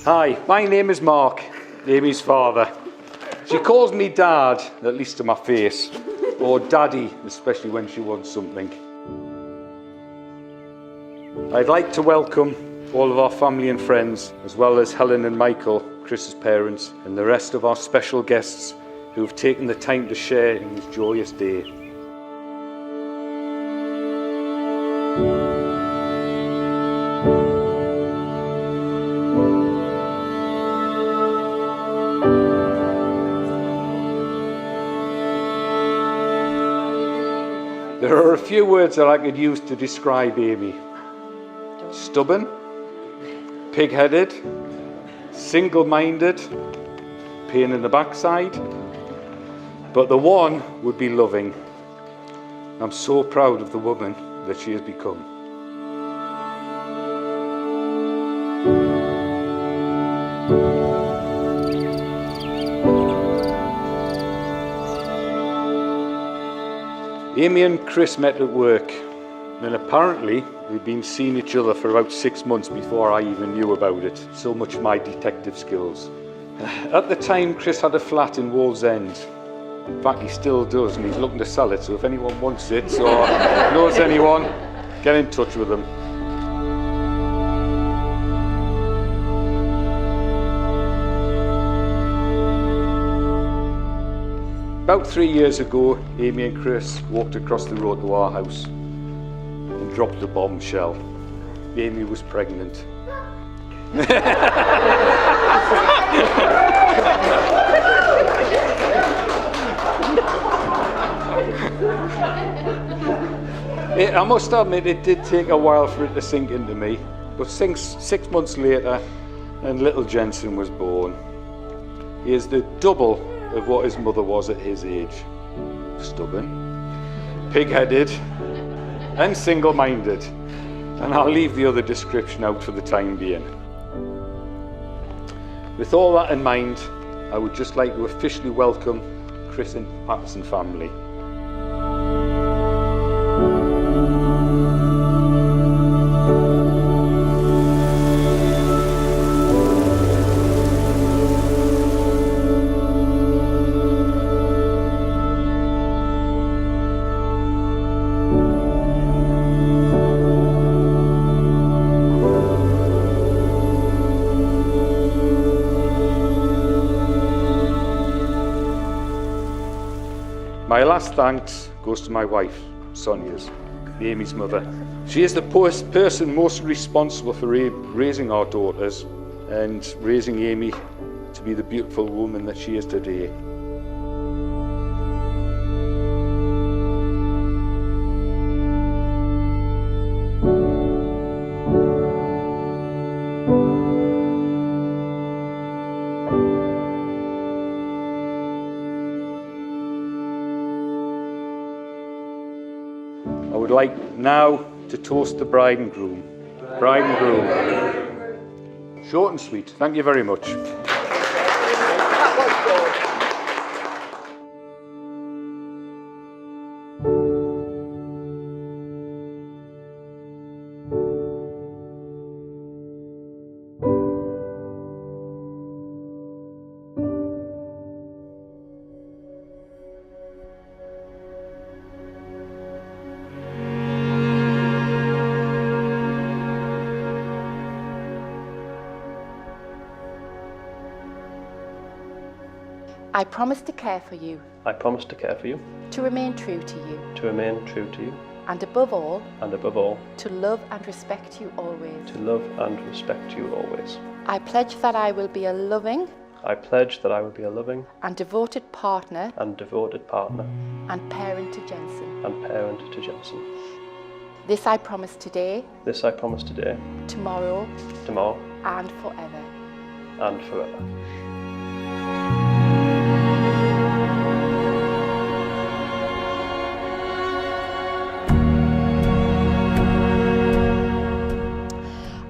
Hi, my name is Mark, Amy's father. She calls me Dad, at least to my face, or Daddy, especially when she wants something. I'd like to welcome all of our family and friends, as well as Helen and Michael, Chris's parents, and the rest of our special guests who have taken the time to share in this joyous day. There are a few words that I could use to describe Amy. Stubborn, pig-headed, single-minded, pain in the backside, but the one would be loving. I'm so proud of the woman that she has become. Amy and Chris met at work, and apparently we'd been seeing each other for about 6 months before I even knew about it. So much my detective skills. At the time, Chris had a flat in Wallsend. In fact, he still does, and he's looking to sell it, so if anyone wants it or knows anyone, get in touch with them. About 3 years ago, Amy and Chris walked across the road to our house and dropped a bombshell. Amy was pregnant. I must admit, it did take a while for it to sink into me, but 6 months later, and little Jensen was born. He is the double of what his mother was at his age. Stubborn, pig-headed, and single-minded. And I'll leave the other description out for the time being. With all that in mind, I would just like to officially welcome Chris and Patterson family. My last thanks goes to my wife, Sonia's, Amy's mother. She is the person most responsible for raising our daughters and raising Amy to be the beautiful woman that she is today. I would like now to toast the bride and groom. Bride and groom. Short and sweet. Thank you very much. I promise to care for you. I promise to care for you. To remain true to you. To remain true to you. And above all. And above all. To love and respect you always. To love and respect you always. I pledge that I will be a loving. I pledge that I will be a loving. And devoted partner. And devoted partner. And parent to Jensen. And parent to Jensen. This I promise today. This I promise today. Tomorrow. Tomorrow. And forever. And forever.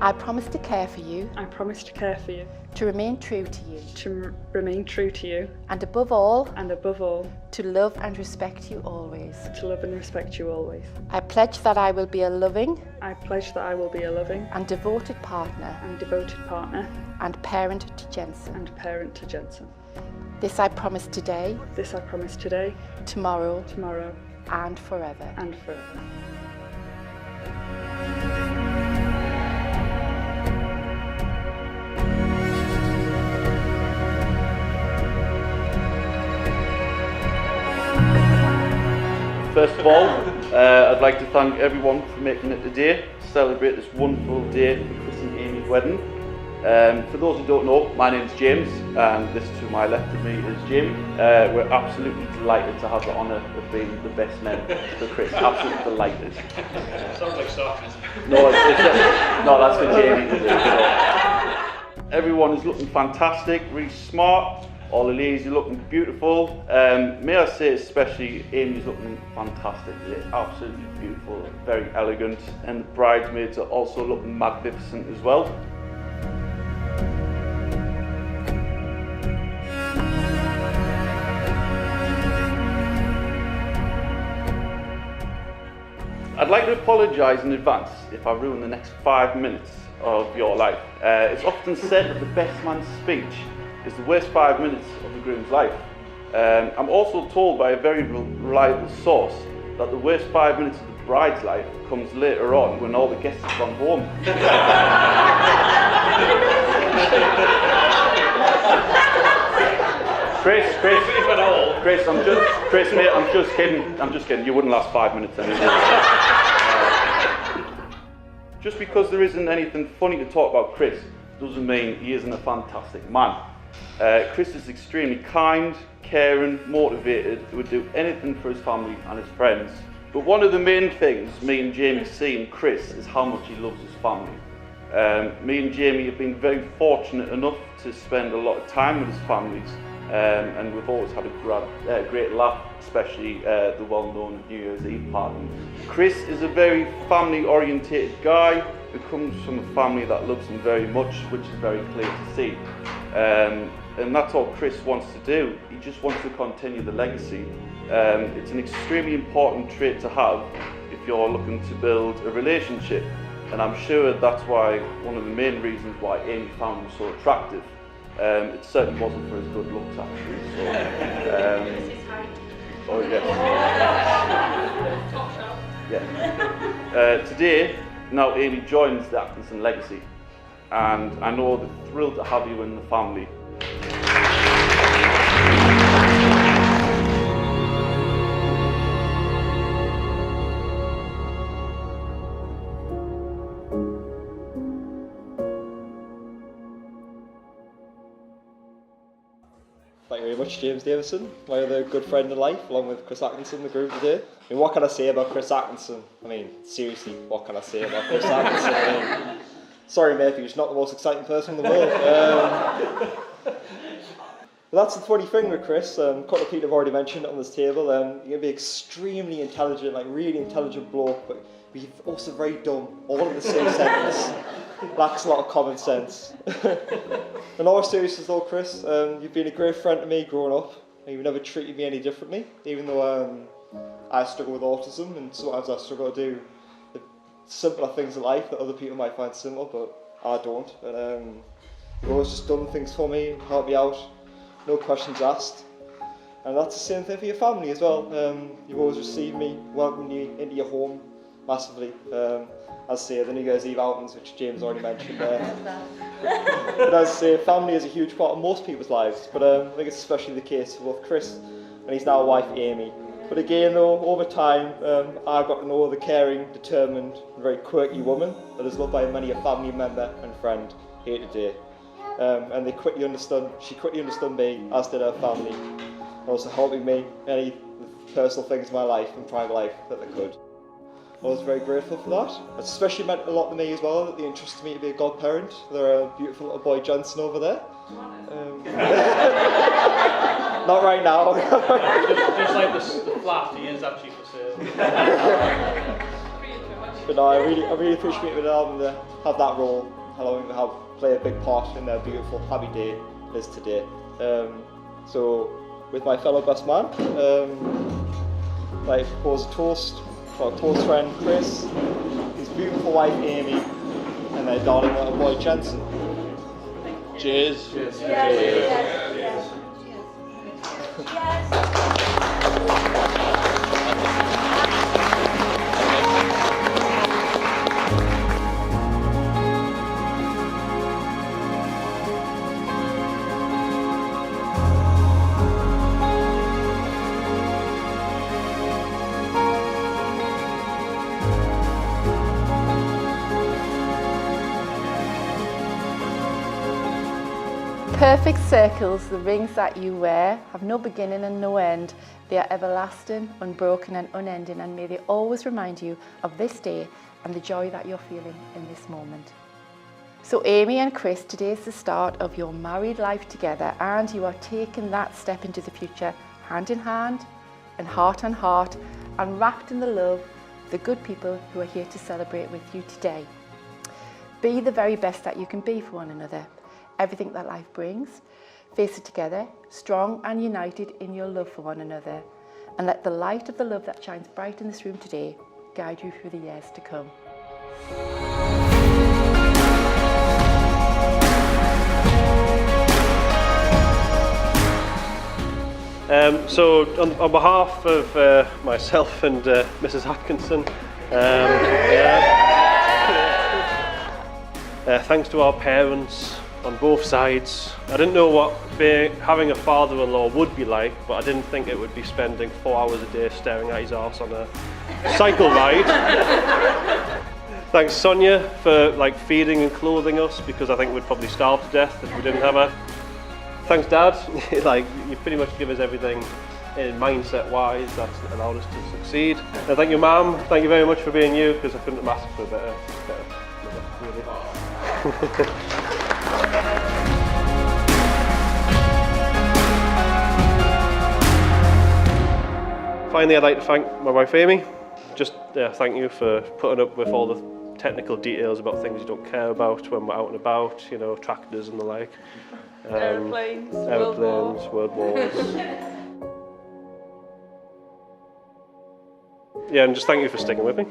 I promise to care for you. I promise to care for you. To remain true to you. To remain true to you. And above all. And above all. To love and respect you always. To love and respect you always. I pledge that I will be a loving. I pledge that I will be a loving. And devoted partner. And devoted partner. and parent to Jensen. and parent to Jensen. This I promise today, This I promise today, tomorrow, tomorrow, and forever. and forever. First of all, I'd like to thank everyone for making it today to celebrate this wonderful day for Chris and Amy's wedding. For those who don't know, my name's James, and this to my left of me is Jamie. We're absolutely delighted to have the honour of being the best men for Chris. Absolutely delighted. Sounds like sarcasm. No, no, that's for Jamie to do. So. Everyone is looking fantastic, really smart. All the ladies are looking beautiful. May I say especially Amy's looking fantastic. Yeah, absolutely beautiful, very elegant. And the bridesmaids are also looking magnificent as well. I'd like to apologise in advance if I ruin the next 5 minutes of your life. It's often said that the best man's speech is the worst 5 minutes of the groom's life. I'm also told by a very reliable source that the worst 5 minutes of the bride's life comes later on when all the guests have gone home. Chris, mate, I'm just kidding. You wouldn't last 5 minutes anyway. Just because there isn't anything funny to talk about Chris doesn't mean he isn't a fantastic man. Chris is extremely kind, caring, motivated, he would do anything for his family and his friends. But one of the main things me and Jamie see in Chris is how much he loves his family. Me and Jamie have been very fortunate enough to spend a lot of time with his families, and we've always had a great laugh, especially the well-known New Year's Eve party. Chris is a very family-orientated guy who comes from a family that loves him very much, which is very clear to see. And that's all Chris wants to do. He just wants to continue the legacy. It's an extremely important trait to have if you're looking to build a relationship. And I'm sure that's why one of the main reasons why Amy found him so attractive. It certainly wasn't for his good looks, actually. So, oh yes. Yeah. Today, now Amy joins the Atkinson legacy, and I know they're thrilled to have you in the family. Thank you very much, James Davison, my other good friend in life, along with Chris Atkinson, the groom today. I mean, what can I say about Chris Atkinson? I mean, seriously, what can I say about Chris Atkinson? I mean, sorry, mate, he's not the most exciting person in the world. But that's the funny thing with Chris. Couple of people have already mentioned it on this table. You're going to be extremely intelligent, like really intelligent bloke, but he's also very dumb, all in the same sentence. Lacks a lot of common sense. In all seriousness though, Chris, you've been a great friend to me growing up. You've never treated me any differently, even though I struggle with autism, and sometimes I struggle to do the simpler things in life that other people might find simple, but I don't. And you've always just done things for me, helped me out, no questions asked. And that's the same thing for your family as well. You've always received me, welcomed me into your home massively. As I say, the New Year's Eve outings, which James already mentioned there. But as I say, family is a huge part of most people's lives, but I think it's especially the case for both Chris and his now wife Amy. But again though, over time, I've got to know the caring, determined, and very quirky woman that is loved by many a family member and friend here today. And she quickly understood me, as did her family, also helping me any personal things in my life and private life that they could. I was very grateful for that. It's especially meant a lot to me as well that they entrusted me to be a godparent for their beautiful little boy Jensen over there. Not right now. just like the flat, he is actually for sale. But no, I really appreciate it allowing me to have that role, allowing me to play a big part in their beautiful, happy day it is today. So, with my fellow best man, I propose a toast for our close friend Chris, his beautiful wife Amy, and their darling little boy Jensen. Cheers. Yes. Yes. Perfect circles, the rings that you wear, have no beginning and no end. They are everlasting, unbroken and unending, and may they always remind you of this day and the joy that you're feeling in this moment. So Amy and Chris, today is the start of your married life together, and you are taking that step into the future hand in hand and heart on heart, and wrapped in the love of the good people who are here to celebrate with you today. Be the very best that you can be for one another. Everything that life brings, face it together, strong and united in your love for one another, and let the light of the love that shines bright in this room today guide you through the years to come. So on behalf of myself and Mrs. Atkinson, thanks to our parents on both sides. I didn't know what having a father-in-law would be like, but I didn't think it would be spending 4 hours a day staring at his arse on a cycle ride. Thanks Sonia for feeding and clothing us, because I think we'd probably starve to death if we didn't have her. Thanks Dad, you pretty much give us everything in mindset-wise that's allowed us to succeed. And thank you Mum, thank you very much for being you, because I couldn't have asked for a better mother, really. Finally, I'd like to thank my wife Amy. Just thank you for putting up with all the technical details about things you don't care about when we're out and about, you know, tractors and the like. Aeroplanes, World Wars. Yeah, and just thank you for sticking with me.